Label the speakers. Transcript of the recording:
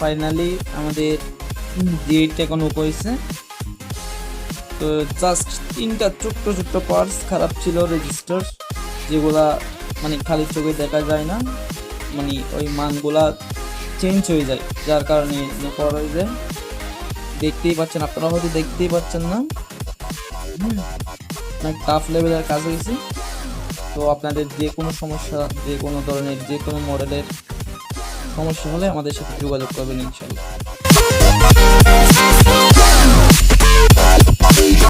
Speaker 1: Finally আমাদের ডেটটা এখন ওপো হয়েছে। তো জাস্ট 3টা ছোট্ট ছোট্ট পার্টস খারাপ ছিল রেজিস্টার, যেগুলা মানে খালি চোখে দেখা যায় না, মানে ওই মানগুলা চেঞ্জ হয়ে যায়, যার কারণে পড়া হয়ে যায়। দেখতেই পাচ্ছেন, আপনারা হয়তো দেখতেই পাচ্ছেন না, অনেক টাফ লেভেলের কাজ হয়েছে। তো আপনাদের যে কোনো সমস্যা, যে কোনো ধরনের যে কোনো মডেলের সমস্যা হলে আমাদের সাথে যোগাযোগ করবেন ইনশাল্লাহ।